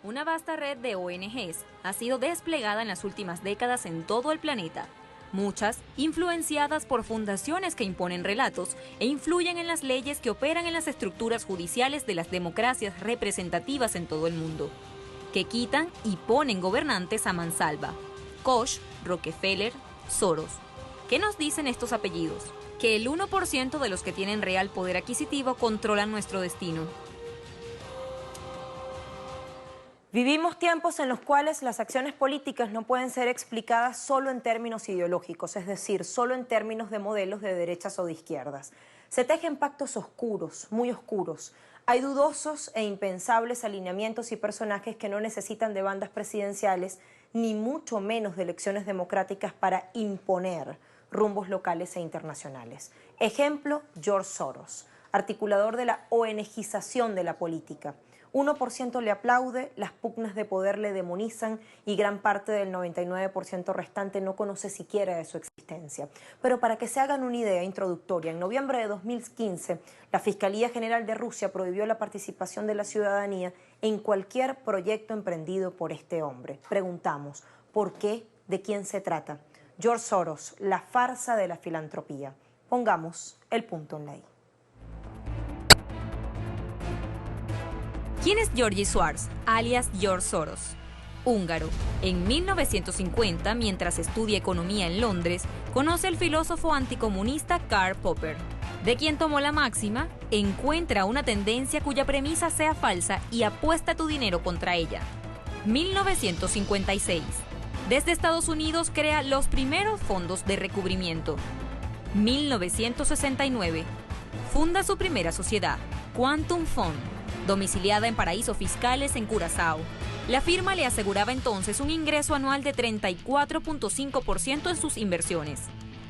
Una vasta red de ONGs ha sido desplegada en las últimas décadas en todo el planeta, muchas influenciadas por fundaciones que imponen relatos e influyen en las leyes que operan en las estructuras judiciales de las democracias representativas en todo el mundo, que quitan y ponen gobernantes a mansalva. Koch, Rockefeller, Soros. ¿Qué nos dicen estos apellidos? Que el 1% de los que tienen real poder adquisitivo controlan nuestro destino. Vivimos tiempos en los cuales las acciones políticas no pueden ser explicadas solo en términos ideológicos, es decir, solo en términos de modelos de derechas o de izquierdas. Se tejen pactos oscuros, muy oscuros. Hay dudosos e impensables alineamientos y personajes que no necesitan de bandas presidenciales, ni mucho menos de elecciones democráticas para imponer rumbos locales e internacionales. Ejemplo, George Soros, articulador de la ONGización de la política. 1% le aplaude, las pugnas de poder le demonizan y gran parte del 99% restante no conoce siquiera de su existencia. Pero para que se hagan una idea introductoria, en noviembre de 2015, la Fiscalía General de Rusia prohibió la participación de la ciudadanía en cualquier proyecto emprendido por este hombre. Preguntamos, ¿por qué? ¿De quién se trata? George Soros, la farsa de la filantropía. Pongamos el punto en la I. ¿Quién es Georgi Soros, alias George Soros? Húngaro. En 1950, mientras estudia economía en Londres, conoce al filósofo anticomunista Karl Popper, de quien tomó la máxima: encuentra una tendencia cuya premisa sea falsa y apuesta tu dinero contra ella. 1956. Desde Estados Unidos crea los primeros fondos de recubrimiento. 1969. Funda su primera sociedad, Quantum Fund, domiciliada en paraísos fiscales en Curazao. La firma le aseguraba entonces un ingreso anual de 34.5% en sus inversiones.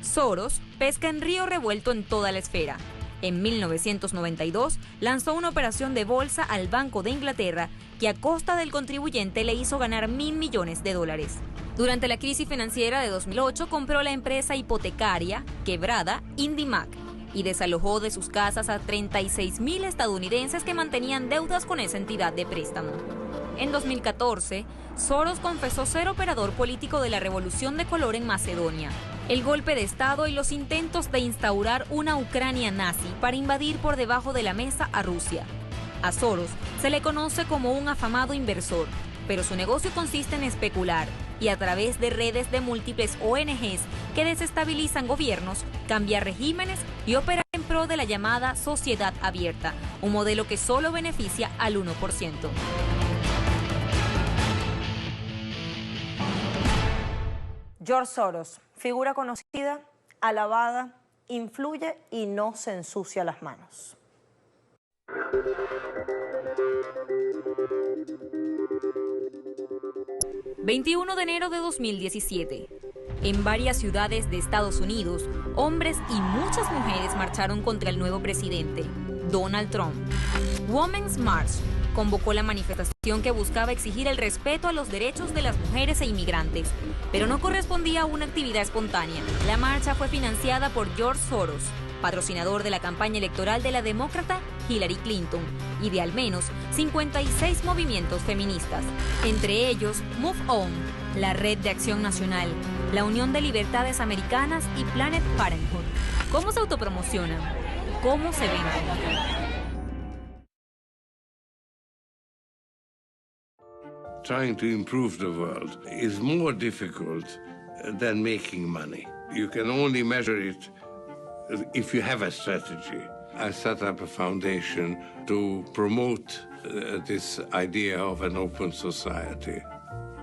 Soros pesca en río revuelto en toda la esfera. En 1992 lanzó una operación de bolsa al Banco de Inglaterra que a costa del contribuyente le hizo ganar $1.000 millones. Durante la crisis financiera de 2008 compró la empresa hipotecaria quebrada IndyMac y desalojó de sus casas a 36.000 estadounidenses que mantenían deudas con esa entidad de préstamo. En 2014, Soros confesó ser operador político de la Revolución de Color en Macedonia, el golpe de Estado y los intentos de instaurar una Ucrania nazi para invadir por debajo de la mesa a Rusia. A Soros se le conoce como un afamado inversor, pero su negocio consiste en especular y a través de redes de múltiples ONGs que desestabilizan gobiernos, cambiar regímenes y operar en pro de la llamada sociedad abierta, un modelo que solo beneficia al 1%. George Soros, figura conocida, alabada, influye y no se ensucia las manos. ...21 de enero de 2017... En varias ciudades de Estados Unidos, hombres y muchas mujeres marcharon contra el nuevo presidente, Donald Trump. Women's March convocó la manifestación que buscaba exigir el respeto a los derechos de las mujeres e inmigrantes, pero no correspondía a una actividad espontánea. La marcha fue financiada por George Soros, patrocinador de la campaña electoral de la demócrata Hillary Clinton, y de al menos 56 movimientos feministas, entre ellos Move On, la Red de Acción Nacional, la Unión de Libertades Americanas y Planet Parenthood. ¿Cómo se autopromocionan? ¿Cómo se venden? Trying to improve the world is more difficult than making money. You can only measure it if you have a strategy. I set up a foundation to promote this idea of an open society.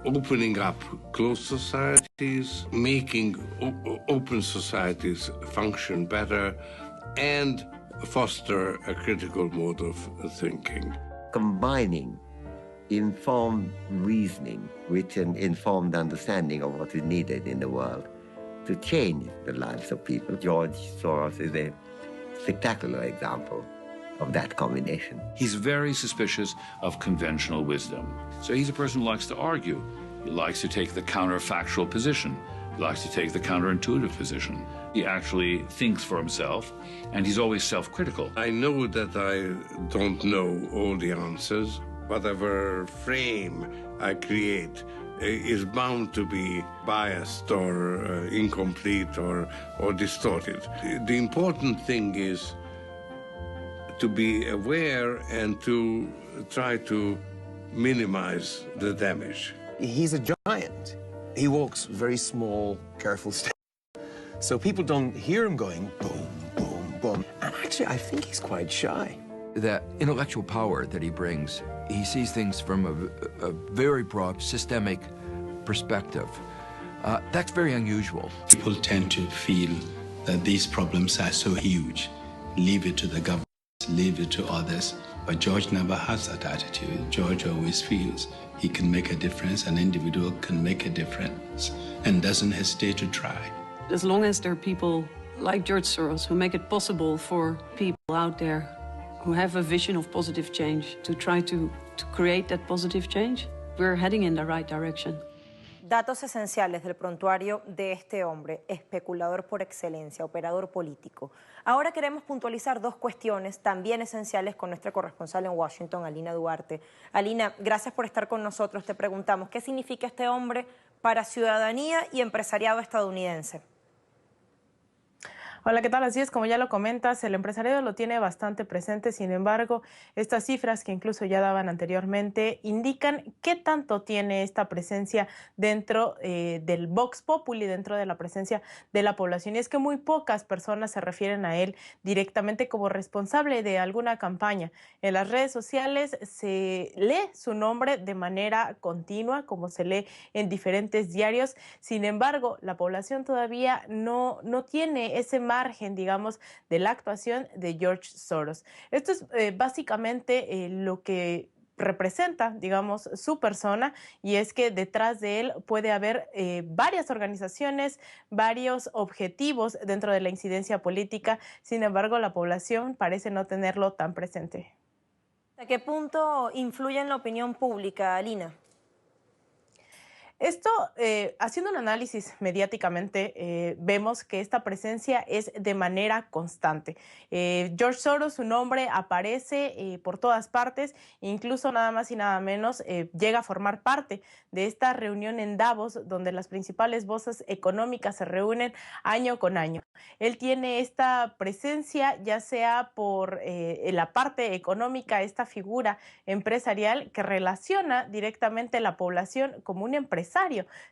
Opening up closed societies, making open societies function better, and foster a critical mode of thinking. Combining informed reasoning with an informed understanding of what is needed in the world to change the lives of people. George Soros is a spectacular example of that combination. He's very suspicious of conventional wisdom. So he's a person who likes to argue. He likes to take the counterfactual position. He likes to take the counterintuitive position. He actually thinks for himself, and he's always self-critical. I know that I don't know all the answers, whatever frame I create is bound to be biased or incomplete or distorted. The important thing is to be aware and to try to minimize the damage. He's a giant. He walks very small, careful steps. So people don't hear him going boom, boom, boom. And actually, I think he's quite shy. The intellectual power that he brings, he sees things from a very broad, systemic perspective. That's very unusual. People tend to feel that these problems are so huge. Leave it to the government, leave it to others. But George never has that attitude. George always feels he can make a difference, an individual can make a difference, and doesn't hesitate to try. As long as there are people like George Soros who make it possible for people out there who have a vision of positive change to try to create that positive change, we're heading in the right direction. Datos esenciales del prontuario de este hombre, especulador por excelencia, operador político. Ahora queremos puntualizar dos cuestiones también esenciales con nuestra corresponsal en Washington, Alina Duarte. Alina, gracias por estar con nosotros. Te preguntamos, ¿qué significa este hombre para ciudadanía y empresariado estadounidense? Hola, ¿qué tal? Así es, como ya lo comentas, el empresariado lo tiene bastante presente. Sin embargo, estas cifras que incluso ya daban anteriormente indican qué tanto tiene esta presencia dentro del Vox Populi, dentro de la presencia de la población. Y es que muy pocas personas se refieren a él directamente como responsable de alguna campaña. En las redes sociales se lee su nombre de manera continua, como se lee en diferentes diarios. Sin embargo, la población todavía no tiene ese margen, digamos, de la actuación de George Soros. Esto es básicamente lo que representa, digamos, su persona, y es que detrás de él puede haber varias organizaciones, varios objetivos dentro de la incidencia política. Sin embargo, la población parece no tenerlo tan presente. ¿A qué punto influye en la opinión pública, Alina? Esto, haciendo un análisis mediáticamente, vemos que esta presencia es de manera constante. George Soros, su nombre aparece por todas partes, incluso nada más y nada menos llega a formar parte de esta reunión en Davos, donde las principales voces económicas se reúnen año con año. Él tiene esta presencia, ya sea por la parte económica, esta figura empresarial que relaciona directamente a la población como un empresario.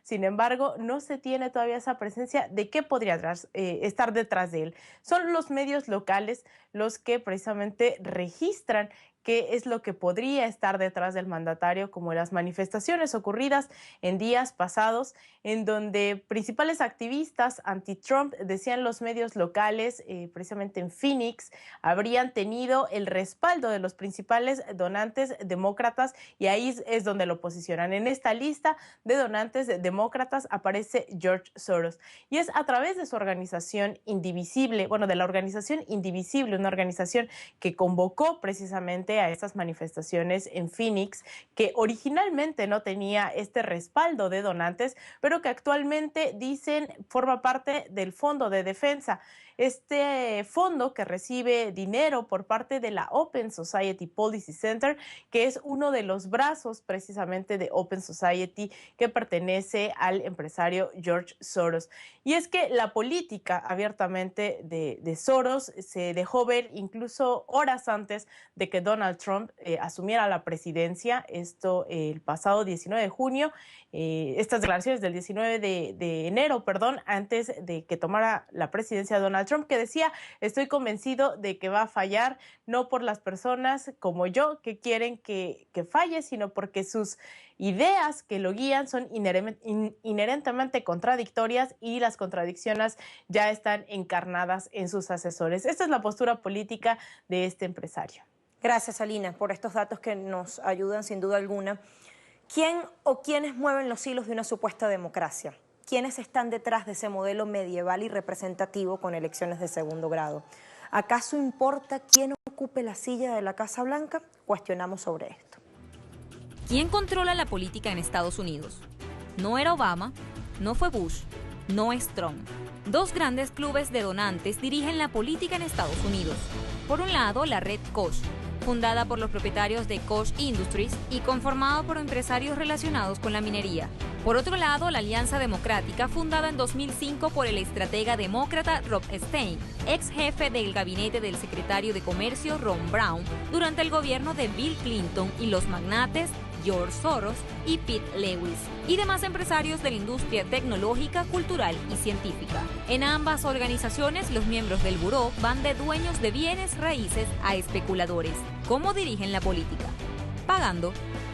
Sin embargo, no se tiene todavía esa presencia de qué podría estar detrás de él. Son los medios locales los que precisamente registran qué es lo que podría estar detrás del mandatario, como las manifestaciones ocurridas en días pasados, en donde principales activistas anti-Trump, decían los medios locales, precisamente en Phoenix, habrían tenido el respaldo de los principales donantes demócratas, y ahí es donde lo posicionan. En esta lista de donantes demócratas aparece George Soros, y es a través de su organización Indivisible, bueno, de la organización Indivisible, una organización que convocó precisamente a estas manifestaciones en Phoenix, que originalmente no tenía este respaldo de donantes, pero que actualmente dicen forma parte del Fondo de Defensa. Este fondo que recibe dinero por parte de la Open Society Policy Center, que es uno de los brazos precisamente de Open Society que pertenece al empresario George Soros. Y es que la política abiertamente de Soros se dejó ver incluso horas antes de que Donald Trump asumiera la presidencia, esto el pasado 19 de junio, estas declaraciones del 19 de enero, antes de que tomara la presidencia Donald Trump, que decía: estoy convencido de que va a fallar, no por las personas como yo que quieren que falle, sino porque sus ideas que lo guían son inherentemente contradictorias, y las contradicciones ya están encarnadas en sus asesores. Esta es la postura política de este empresario. Gracias, Alina, por estos datos que nos ayudan sin duda alguna. ¿Quién o quiénes mueven los hilos de una supuesta democracia? ¿Quiénes están detrás de ese modelo medieval y representativo con elecciones de segundo grado? ¿Acaso importa quién ocupe la silla de la Casa Blanca? Cuestionamos sobre esto. ¿Quién controla la política en Estados Unidos? No era Obama, no fue Bush, no es Trump. Dos grandes clubes de donantes dirigen la política en Estados Unidos. Por un lado, la red Koch, fundada por los propietarios de Koch Industries y conformado por empresarios relacionados con la minería. Por otro lado, la Alianza Democrática, fundada en 2005 por el estratega demócrata Rob Stein, ex jefe del gabinete del secretario de Comercio Ron Brown, durante el gobierno de Bill Clinton, y los magnates George Soros y Pete Lewis, y demás empresarios de la industria tecnológica, cultural y científica. En ambas organizaciones, los miembros del buró van de dueños de bienes raíces a especuladores. ¿Cómo dirigen la política? Pagando.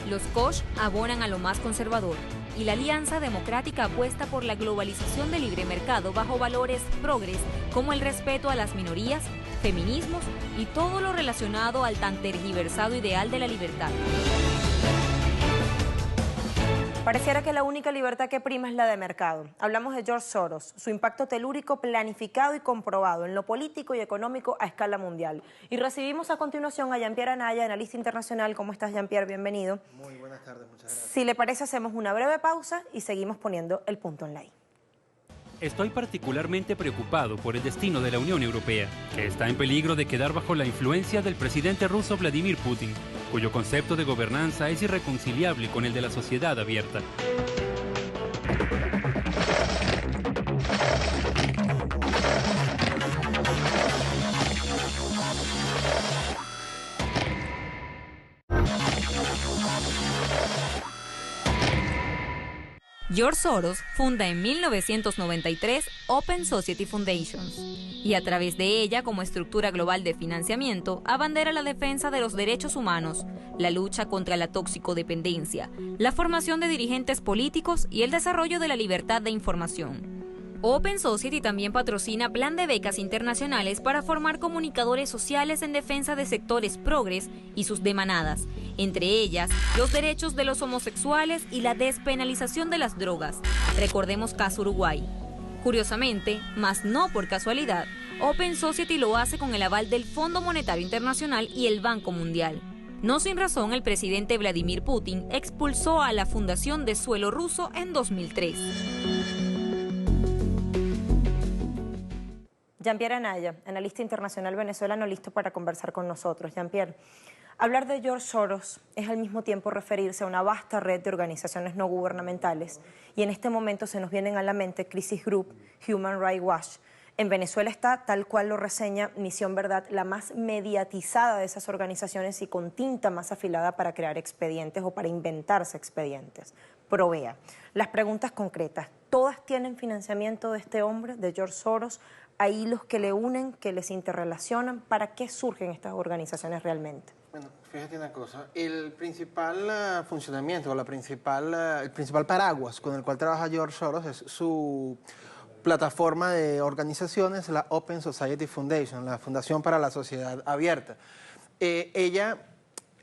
Los Koch abonan a lo más conservador, y la Alianza Democrática apuesta por la globalización del libre mercado bajo valores progres como el respeto a las minorías, feminismos y todo lo relacionado al tan tergiversado ideal de la libertad. Pareciera que la única libertad que prima es la de mercado. Hablamos de George Soros, su impacto telúrico planificado y comprobado en lo político y económico a escala mundial. Y recibimos a continuación a Jean-Pierre Anaya, analista internacional. ¿Cómo estás, Jean-Pierre? Bienvenido. Muy buenas tardes, muchas gracias. Si le parece, hacemos una breve pausa y seguimos poniendo el punto en la I. Estoy particularmente preocupado por el destino de la Unión Europea, que está en peligro de quedar bajo la influencia del presidente ruso Vladimir Putin, cuyo concepto de gobernanza es irreconciliable con el de la sociedad abierta. George Soros funda en 1993 Open Society Foundations y a través de ella, como estructura global de financiamiento, abandera la defensa de los derechos humanos, la lucha contra la toxicodependencia, la formación de dirigentes políticos y el desarrollo de la libertad de información. Open Society también patrocina plan de becas internacionales para formar comunicadores sociales en defensa de sectores progres y sus demanadas, entre ellas los derechos de los homosexuales y la despenalización de las drogas. Recordemos caso Uruguay. Curiosamente, mas no por casualidad, Open Society lo hace con el aval del Fondo Monetario Internacional y el Banco Mundial. No sin razón, el presidente Vladimir Putin expulsó a la Fundación de Suelo Ruso en 2003. Jean-Pierre Anaya, analista internacional venezolano, listo para conversar con nosotros. Jean-Pierre, hablar de George Soros es al mismo tiempo referirse a una vasta red de organizaciones no gubernamentales, y en este momento se nos vienen a la mente Crisis Group, Human Rights Watch. En Venezuela está, tal cual lo reseña Misión Verdad, la más mediatizada de esas organizaciones y con tinta más afilada para crear expedientes o para inventarse expedientes. Provea. Las preguntas concretas, ¿todas tienen financiamiento de este hombre, de George Soros? ¿Hay hilos que le unen, que les interrelacionan? ¿Para qué surgen estas organizaciones realmente? Bueno, fíjate una cosa, el principal funcionamiento, el principal paraguas con el cual trabaja George Soros es su plataforma de organizaciones, la Open Society Foundation, la Fundación para la Sociedad Abierta. Ella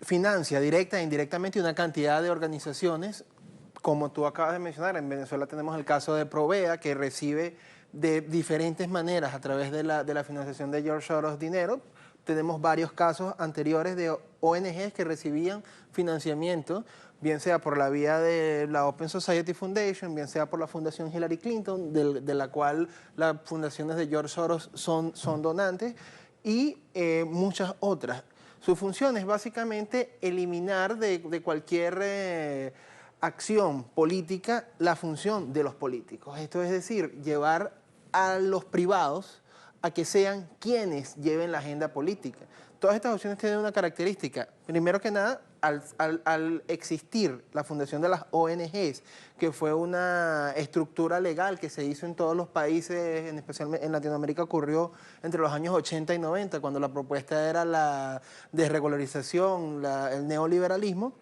financia directa e indirectamente una cantidad de organizaciones, como tú acabas de mencionar. En Venezuela tenemos el caso de Provea, que recibe de diferentes maneras a través de la financiación de George Soros dinero. Tenemos varios casos anteriores de ONGs que recibían financiamiento, bien sea por la vía de la Open Society Foundation, bien sea por la Fundación Hillary Clinton, de la cual las fundaciones de George Soros son donantes, y muchas otras. Su función es básicamente eliminar de cualquier acción política la función de los políticos. Esto es decir, llevar a los privados a que sean quienes lleven la agenda política. Todas estas opciones tienen una característica. Primero que nada, al existir la fundación de las ONGs, que fue una estructura legal que se hizo en todos los países, especialmente en Latinoamérica ocurrió entre los años 80 y 90, cuando la propuesta era la desregularización, el neoliberalismo,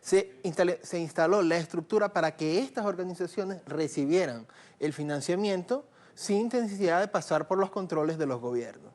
se instaló la estructura para que estas organizaciones recibieran el financiamiento sin necesidad de pasar por los controles de los gobiernos.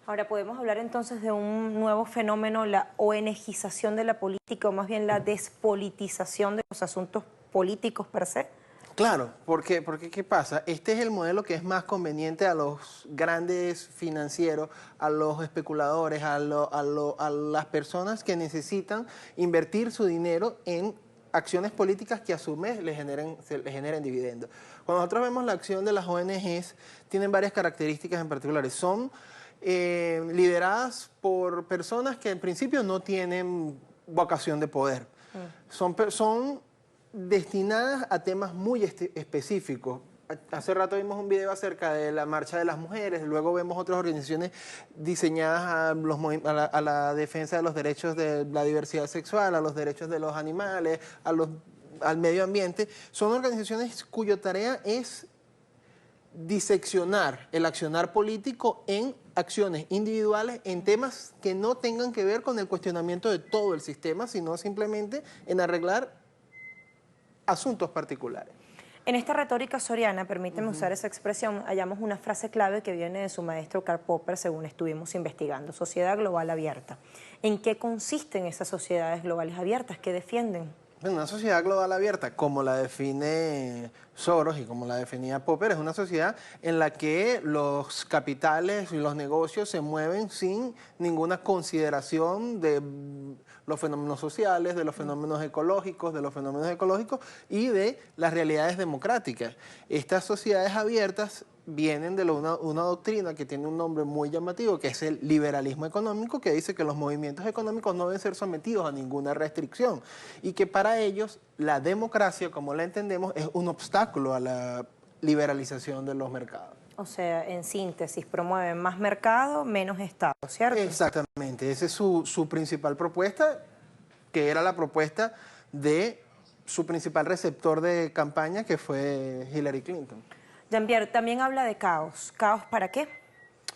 Ahora, ¿podemos hablar entonces de un nuevo fenómeno, la ONGización de la política, o más bien la despolitización de los asuntos políticos per se? Claro, porque ¿qué pasa? Este es el modelo que es más conveniente a los grandes financieros, a los especuladores, a las personas que necesitan invertir su dinero en acciones políticas que a su vez les generen dividendos. Cuando nosotros vemos la acción de las ONGs, tienen varias características en particulares. Son lideradas por personas que en principio no tienen vocación de poder. Son destinadas a temas muy específicos. Hace rato vimos un video acerca de la marcha de las mujeres, luego vemos otras organizaciones diseñadas a la defensa de los derechos de la diversidad sexual, a los derechos de los animales, al medio ambiente. Son organizaciones cuya tarea es diseccionar el accionar político en acciones individuales, en temas que no tengan que ver con el cuestionamiento de todo el sistema, sino simplemente en arreglar asuntos particulares. En esta retórica soriana, permíteme usar esa expresión, hallamos una frase clave que viene de su maestro Karl Popper, según estuvimos investigando: sociedad global abierta. ¿En qué consisten esas sociedades globales abiertas? ¿Qué defienden? Una sociedad global abierta, como la define Soros y como la definía Popper, es una sociedad en la que los capitales y los negocios se mueven sin ninguna consideración de los fenómenos sociales, de los fenómenos ecológicos, y de las realidades democráticas. Estas sociedades abiertas vienen de una doctrina que tiene un nombre muy llamativo, que es el liberalismo económico, que dice que los movimientos económicos no deben ser sometidos a ninguna restricción y que para ellos la democracia, como la entendemos, es un obstáculo a la liberalización de los mercados. O sea, en síntesis, promueven más mercado, menos Estado, ¿cierto? Exactamente, esa es su principal propuesta, que era la propuesta de su principal receptor de campaña, que fue Hillary Clinton. Jean-Pierre, también habla de caos. ¿Caos para qué?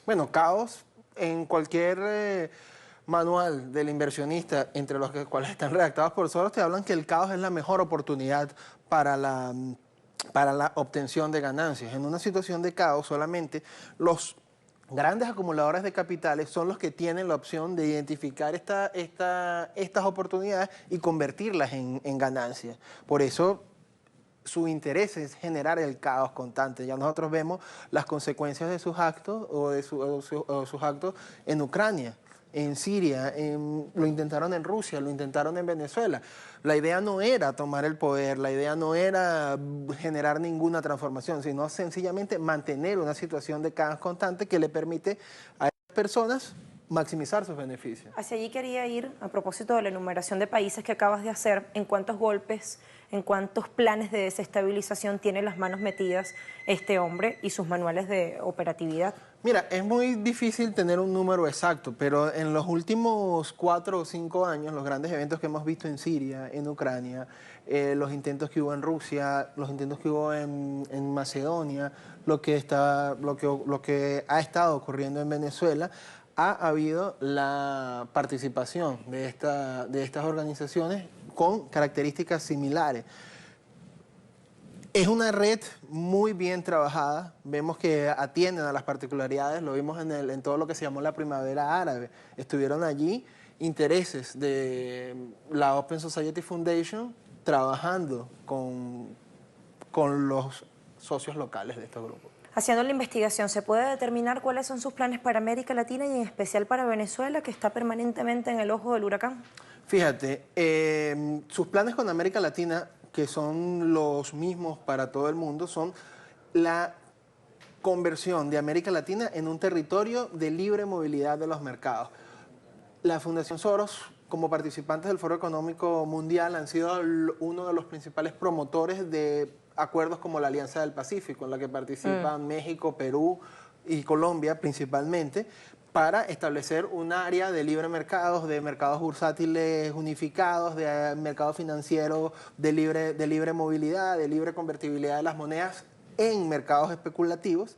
Bueno, caos en cualquier manual del inversionista, entre los cuales están redactados por Soros, te hablan que el caos es la mejor oportunidad para la obtención de ganancias. En una situación de caos, solamente los grandes acumuladores de capitales son los que tienen la opción de identificar estas oportunidades y convertirlas en ganancias. Por eso su interés es generar el caos constante. Ya nosotros vemos las consecuencias de sus actos o sus actos en Ucrania, en Siria, lo intentaron en Rusia, lo intentaron en Venezuela. La idea no era tomar el poder, la idea no era generar ninguna transformación, sino sencillamente mantener una situación de caos constante que le permite a esas personas maximizar sus beneficios. Hacia allí quería ir, a propósito de la enumeración de países que acabas de hacer, ¿en cuántos golpes, en cuántos planes de desestabilización tiene las manos metidas este hombre y sus manuales de operatividad? Mira, es muy difícil tener un número exacto, pero en los últimos 4 o 5 años, los grandes eventos que hemos visto en Siria, en Ucrania, los intentos que hubo en Rusia, los intentos que hubo en Macedonia, lo que ha estado ocurriendo en Venezuela, ha habido la participación de estas organizaciones con características similares. Es una red muy bien trabajada, vemos que atienden a las particularidades, lo vimos en todo lo que se llamó la primavera árabe. Estuvieron allí intereses de la Open Society Foundation trabajando con los socios locales de estos grupos. Haciendo la investigación, ¿se puede determinar cuáles son sus planes para América Latina y en especial para Venezuela, que está permanentemente en el ojo del huracán? Fíjate, sus planes con América Latina, que son los mismos para todo el mundo, son la conversión de América Latina en un territorio de libre movilidad de los mercados. La Fundación Soros, como participantes del Foro Económico Mundial, han sido uno de los principales promotores de acuerdos como la Alianza del Pacífico, en la que participan México, Perú y Colombia principalmente, para establecer un área de libre mercados, de mercados bursátiles unificados, de mercado financiero de libre movilidad, de libre convertibilidad de las monedas en mercados especulativos.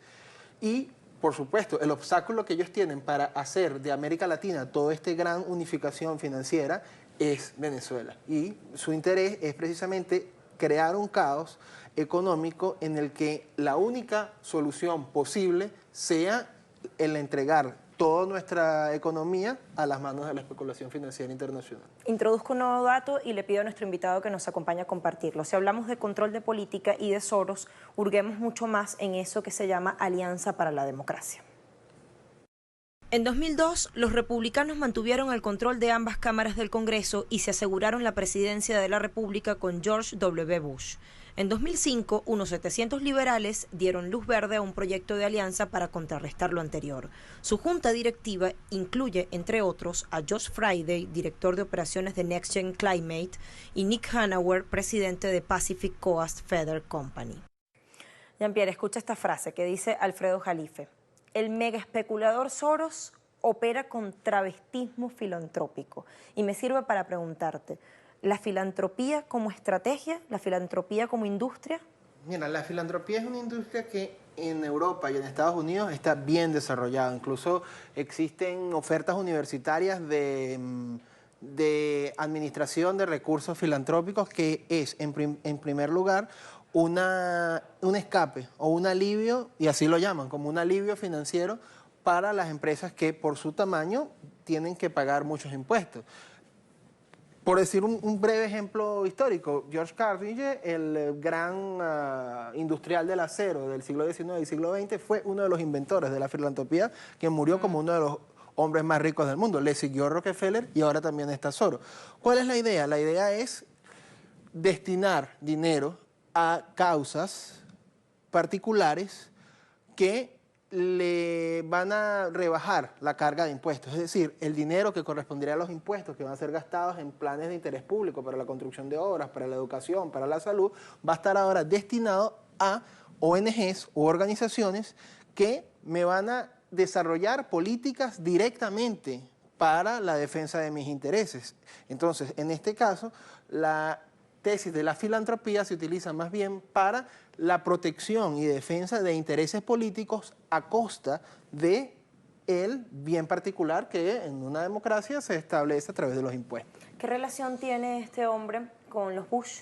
Y, por supuesto, el obstáculo que ellos tienen para hacer de América Latina toda esta gran unificación financiera es Venezuela. Y su interés es precisamente crear un caos económico en el que la única solución posible sea el entregar toda nuestra economía a las manos de la especulación financiera internacional. Introduzco un nuevo dato y le pido a nuestro invitado que nos acompañe a compartirlo. Si hablamos de control de política y de Soros, hurguemos mucho más en eso que se llama Alianza para la Democracia. En 2002, los republicanos mantuvieron el control de ambas cámaras del Congreso y se aseguraron la presidencia de la República con George W. Bush. En 2005, unos 700 liberales dieron luz verde a un proyecto de alianza para contrarrestar lo anterior. Su junta directiva incluye, entre otros, a Josh Friday, director de operaciones de Next Gen Climate, y Nick Hanauer, presidente de Pacific Coast Feather Company. Jean-Pierre, escucha esta frase que dice Alfredo Jalife. El mega especulador Soros opera con travestismo filantrópico. Y me sirve para preguntarte, ¿la filantropía como estrategia, la filantropía como industria? Mira, la filantropía es una industria que en Europa y en Estados Unidos está bien desarrollada. Incluso existen ofertas universitarias de administración de recursos filantrópicos que es, en primer lugar, un escape o un alivio, y así lo llaman, como un alivio financiero para las empresas que por su tamaño tienen que pagar muchos impuestos. Por decir un breve ejemplo histórico, George Carnegie, el gran industrial del acero del siglo XIX y siglo XX, fue uno de los inventores de la filantropía, que murió como uno de los hombres más ricos del mundo. Le siguió Rockefeller y ahora también está Soros. ¿Cuál es la idea? La idea es destinar dinero a causas particulares que le van a rebajar la carga de impuestos. Es decir, el dinero que correspondería a los impuestos que van a ser gastados en planes de interés público para la construcción de obras, para la educación, para la salud, va a estar ahora destinado a ONGs u organizaciones que me van a desarrollar políticas directamente para la defensa de mis intereses. Entonces, en este caso, la tesis de la filantropía se utiliza más bien para la protección y defensa de intereses políticos a costa de el bien particular que en una democracia se establece a través de los impuestos. ¿Qué relación tiene este hombre con los Bush?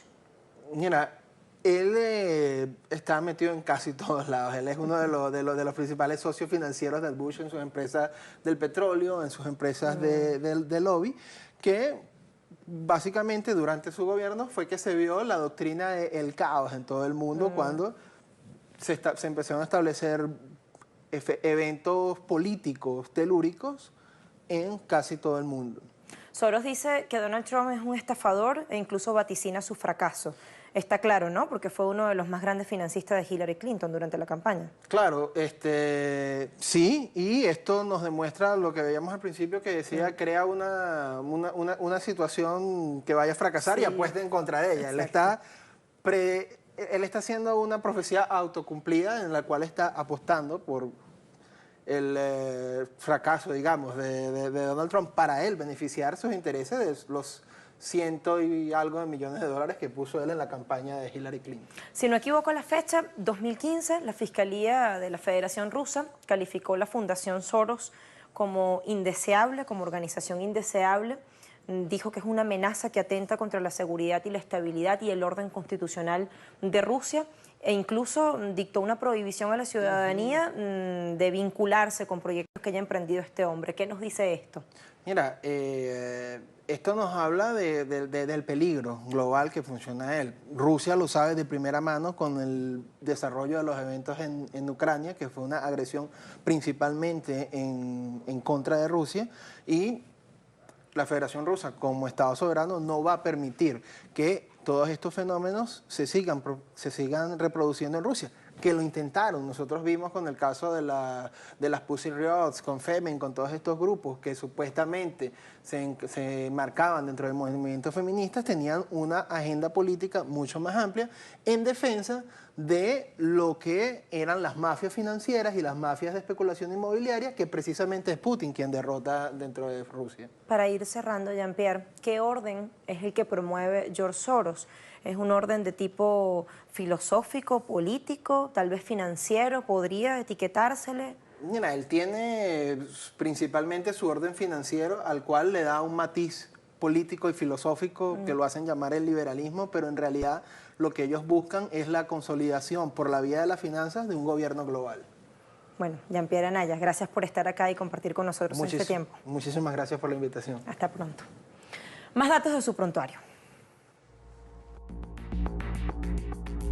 Mira, él está metido en casi todos lados. Él es uno de los principales socios financieros del Bush en sus empresas del petróleo, en sus empresas de lobby, que básicamente durante su gobierno fue que se vio la doctrina del caos en todo el mundo cuando se empezaron a establecer eventos políticos telúricos en casi todo el mundo. Soros dice que Donald Trump es un estafador e incluso vaticina su fracaso. Está claro, ¿no? Porque fue uno de los más grandes financistas de Hillary Clinton durante la campaña. Claro, sí, y esto nos demuestra lo que veíamos al principio, que decía, crea una situación que vaya a fracasar y apuesta en contra de ella. Él está haciendo una profecía autocumplida en la cual está apostando por el fracaso, digamos, de Donald Trump para él beneficiar sus intereses de los ciento y algo de millones de dólares que puso él en la campaña de Hillary Clinton. Si no equivoco la fecha, 2015, la Fiscalía de la Federación Rusa calificó la Fundación Soros como indeseable, como organización indeseable. Dijo que es una amenaza que atenta contra la seguridad y la estabilidad y el orden constitucional de Rusia, e incluso dictó una prohibición a la ciudadanía de vincularse con proyectos que haya emprendido este hombre. ¿Qué nos dice esto? Mira, esto nos habla del peligro global que funciona él. Rusia lo sabe de primera mano con el desarrollo de los eventos en Ucrania, que fue una agresión principalmente en contra de Rusia, y la Federación Rusa, como Estado soberano, no va a permitir que todos estos fenómenos se sigan reproduciendo en Rusia, que lo intentaron. Nosotros vimos con el caso de las Pussy Riots, con Femen, con todos estos grupos que supuestamente se marcaban dentro del movimiento feminista, tenían una agenda política mucho más amplia en defensa de lo que eran las mafias financieras y las mafias de especulación inmobiliaria, que precisamente es Putin quien derrota dentro de Rusia. Para ir cerrando, Jean-Pierre, ¿qué orden es el que promueve George Soros? ¿Es un orden de tipo filosófico, político, tal vez financiero? ¿Podría etiquetársele? Mira, él tiene principalmente su orden financiero, al cual le da un matiz político y filosófico que lo hacen llamar el liberalismo, pero en realidad lo que ellos buscan es la consolidación por la vía de las finanzas de un gobierno global. Bueno, Jean-Pierre Anaya, gracias por estar acá y compartir con nosotros este tiempo. Muchísimas gracias por la invitación. Hasta pronto. Más datos de su prontuario.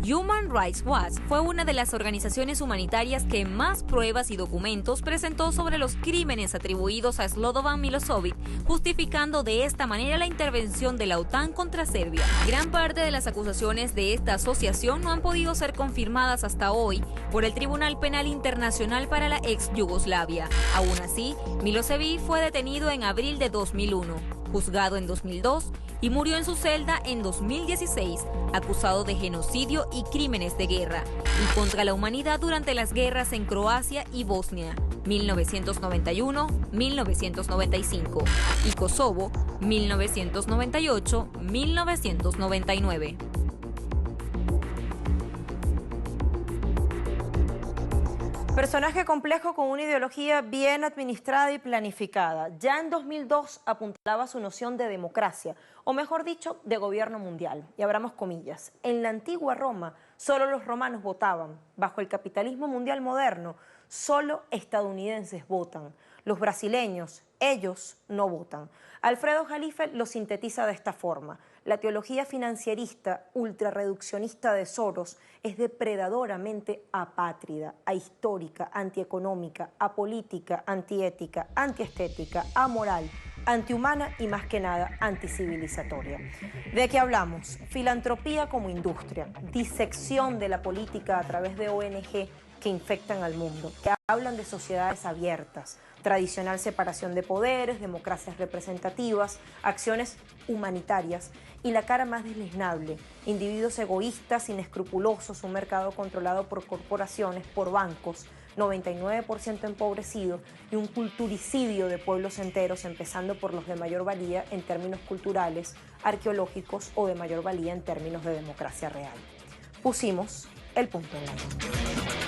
Human Rights Watch fue una de las organizaciones humanitarias que más pruebas y documentos presentó sobre los crímenes atribuidos a Slobodan Milošević, justificando de esta manera la intervención de la OTAN contra Serbia. Gran parte de las acusaciones de esta asociación no han podido ser confirmadas hasta hoy por el Tribunal Penal Internacional para la ex Yugoslavia. Aún así, Milošević fue detenido en abril de 2001, juzgado en 2002 y murió en su celda en 2016, acusado de genocidio y crímenes de guerra y contra la humanidad durante las guerras en Croacia y Bosnia, 1991-1995, y Kosovo, 1998-1999. Personaje complejo con una ideología bien administrada y planificada. Ya en 2002 apuntaba su noción de democracia, o mejor dicho, de gobierno mundial. Y abramos comillas. En la antigua Roma, solo los romanos votaban. Bajo el capitalismo mundial moderno, solo estadounidenses votan. Los brasileños, ellos no votan. Alfredo Jalife lo sintetiza de esta forma. La teología financierista, ultrarreduccionista de Soros es depredadoramente apátrida, ahistórica, antieconómica, apolítica, antiética, antiestética, amoral, antihumana y más que nada anticivilizatoria. ¿De qué hablamos? Filantropía como industria, disección de la política a través de ONG que infectan al mundo, que hablan de sociedades abiertas, tradicional separación de poderes, democracias representativas, acciones humanitarias y la cara más deleznable, individuos egoístas, inescrupulosos, un mercado controlado por corporaciones, por bancos, 99% empobrecido y un culturicidio de pueblos enteros, empezando por los de mayor valía en términos culturales, arqueológicos o de mayor valía en términos de democracia real. Pusimos el punto en la I.